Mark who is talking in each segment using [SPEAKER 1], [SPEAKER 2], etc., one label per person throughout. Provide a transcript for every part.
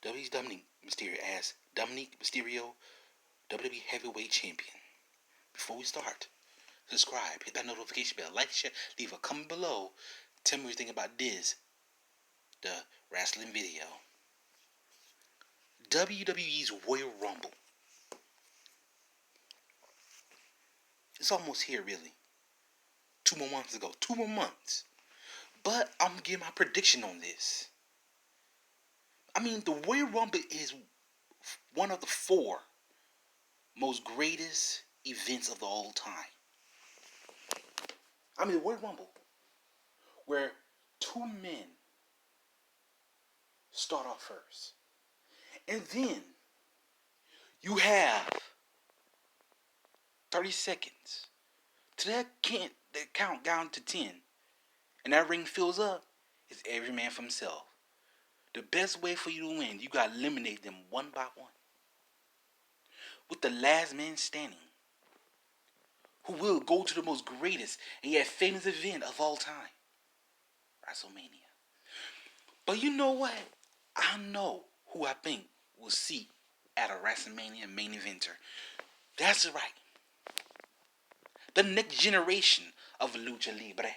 [SPEAKER 1] WWE's Dominik Mysterio as Dominik Mysterio, WWE Heavyweight Champion. Before we start, subscribe, hit that notification bell, like, share, leave a comment below. Tell me what you think about this, the wrestling video. WWE's Royal Rumble. It's almost here, really. 2 more months ago. 2 more months. But I'm gonna give my prediction on this. I mean, the Royal Rumble is one of the four most greatest events of the all time. I mean, the Royal Rumble, where two men start off first. And then you have 30 seconds to that count down to 10. And that ring fills up. It's every man for himself. The best way for you to win, you gotta eliminate them one by one. With the last man standing, who will go to the most greatest and yet famous event of all time, WrestleMania. But you know what? I know who I think will see at a WrestleMania main eventer. That's right. The next generation of Lucha Libre.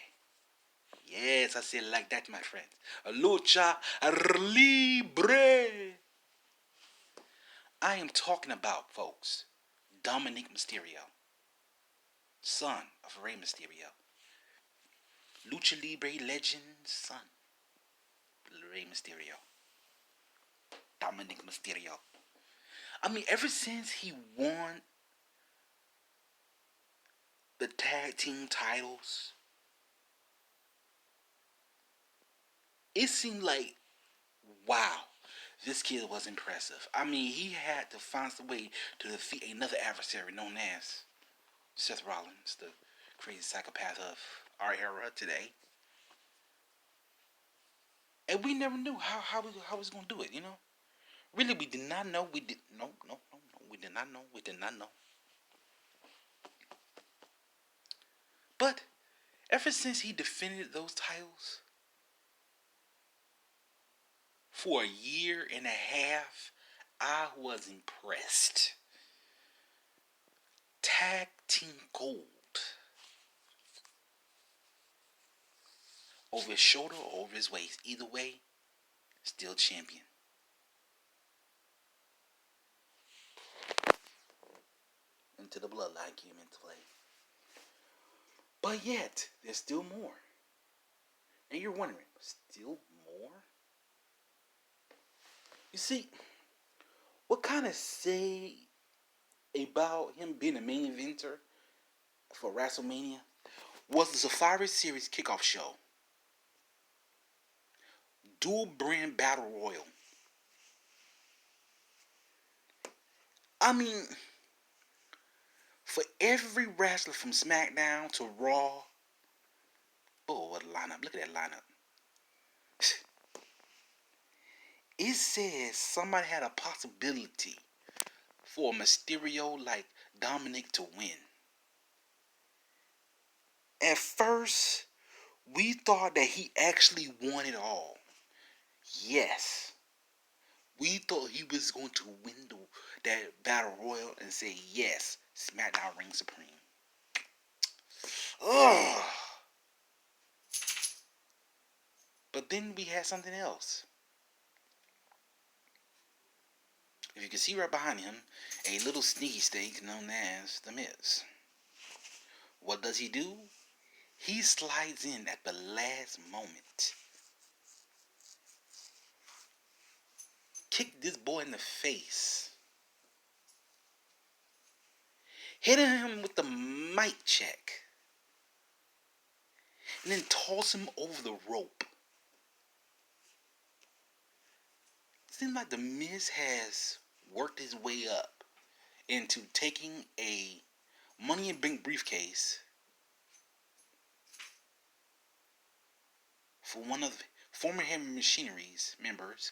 [SPEAKER 1] Yes, I say it like that, my friends. Lucha Libre. I am talking about, folks, Dominik Mysterio, son of Rey Mysterio. Lucha Libre legend, son, Rey Mysterio. Dominik Mysterio. I mean, ever since he won the tag team titles, it seemed like, wow, this kid was impressive. I mean, he had to find some way to defeat another adversary known as Seth Rollins, the crazy psychopath of our era today. And we never knew how he was going to do it, you know? Really, we did not know. We did no. We did not know. We did not know. But ever since he defended those titles for a year and a half, I was impressed. Tag team gold. Over his shoulder or over his waist. Either way, still champion. Into the bloodline came into play. But yet, there's still more. And you're wondering, still more? You see, what kind of say about him being a main eventer for WrestleMania was the Survivor Series kickoff show. Dual brand battle royal. I mean, for every wrestler from SmackDown to Raw. Oh, what a lineup. Look at that lineup. It says somebody had a possibility for a Mysterio like Dominik to win. At first, we thought that he actually won it all. Yes. We thought he was going to win that battle royal and say, yes, SmackDown reigns supreme. Ugh. But then we had something else. If you can see right behind him, a little sneaky snake known as The Miz. What does he do? He slides in at the last moment. Kick this boy in the face. Hitting him with the mic check. And then toss him over the rope. Seems like The Miz has worked his way up into taking a Money in Bank briefcase for one of the former Heavy Machinery's members,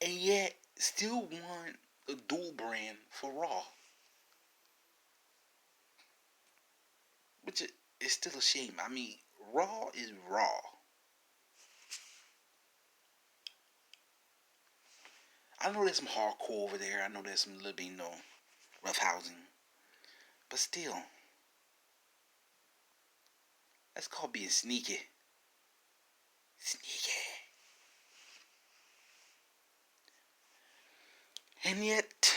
[SPEAKER 1] and yet still won the dual brand for Raw. Which is still a shame. I mean, Raw is Raw. I know there's some hardcore over there. I know there's some little bit, rough housing. But still, that's called being sneaky. Sneaky. And yet,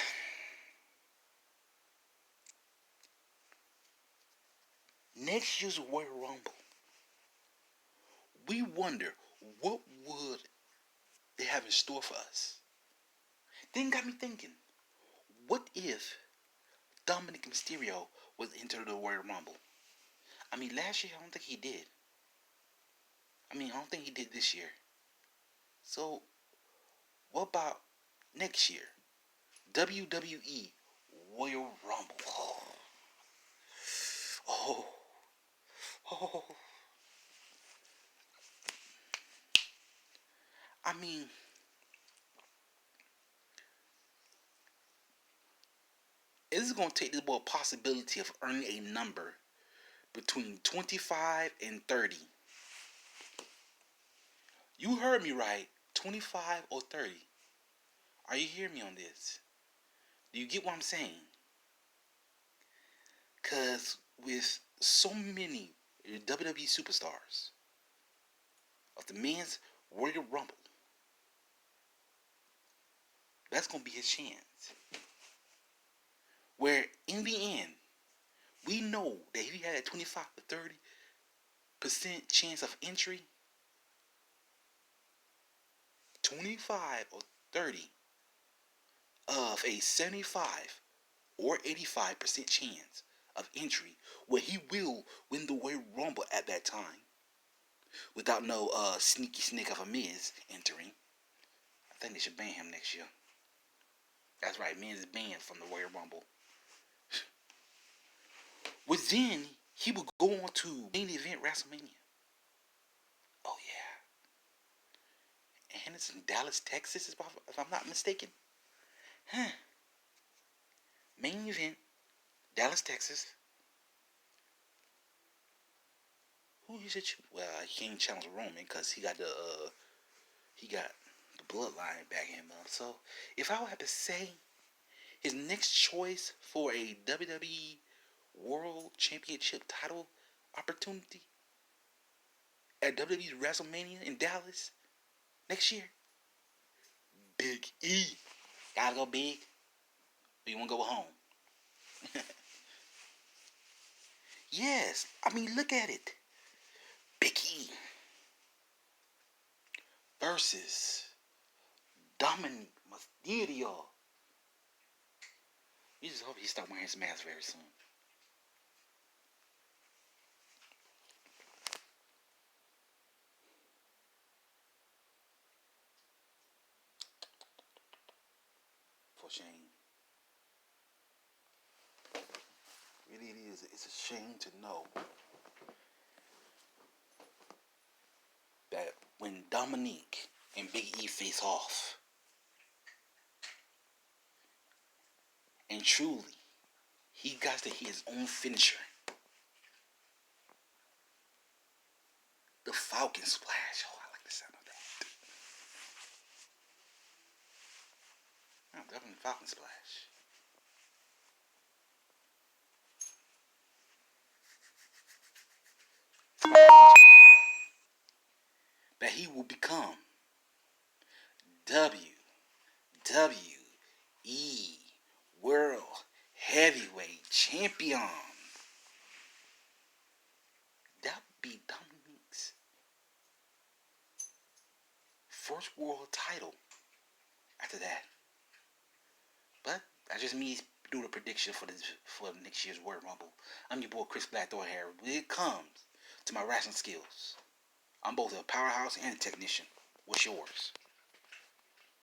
[SPEAKER 1] next year's Royal Rumble, we wonder what would they have in store for us. Then got me thinking, what if Dominik Mysterio was into the Royal Rumble? I mean, last year I don't think he did. I don't think he did this year. So, what about next year? WWE Royal Rumble. Oh, oh. I mean, it's going to take this boy a possibility of earning a number between 25 and 30. You heard me right. 25 or 30. Are you hearing me on this? Do you get what I'm saying? Because with so many WWE superstars of the men's Royal Rumble, that's going to be his chance. Where in the end, we know that if he had a 25 to 30% chance of entry, 25 or 30 of a 75 or 85% chance of entry, where he will win the Royal Rumble at that time without no sneaky snake of a Miz entering. I think they should ban him next year. That's right, Miz is banned from the Royal Rumble. Which then he would go on to main event WrestleMania. Oh yeah, and it's in Dallas, Texas, if I'm not mistaken. Huh. Main event, Dallas, Texas. Who you should? Well, he can't challenge Roman because he got the bloodline backing him up. So if I would have to say his next choice for a WWE World Championship title opportunity at WWE's WrestleMania in Dallas next year, Big E. Gotta go big. Or you wanna go home? Yes, look at it. Big E versus Dominik Mysterio. You just hope he stop wearing his mask very soon. For shame. Really, it is. It's a shame to know that when Dominik and Big E face off, and truly, he got to hit his own finisher, the Falcon Splash. Oh, I like the sound of that. Oh, definitely Falcon Splash. That he will become WWE World Heavyweight Champion. That would be Dominik's first world title after that. But that's just me doing a prediction for next year's World Rumble. I'm your boy Chris Blackthorn here. When it comes to my wrestling skills, I'm both a powerhouse and a technician. What's yours?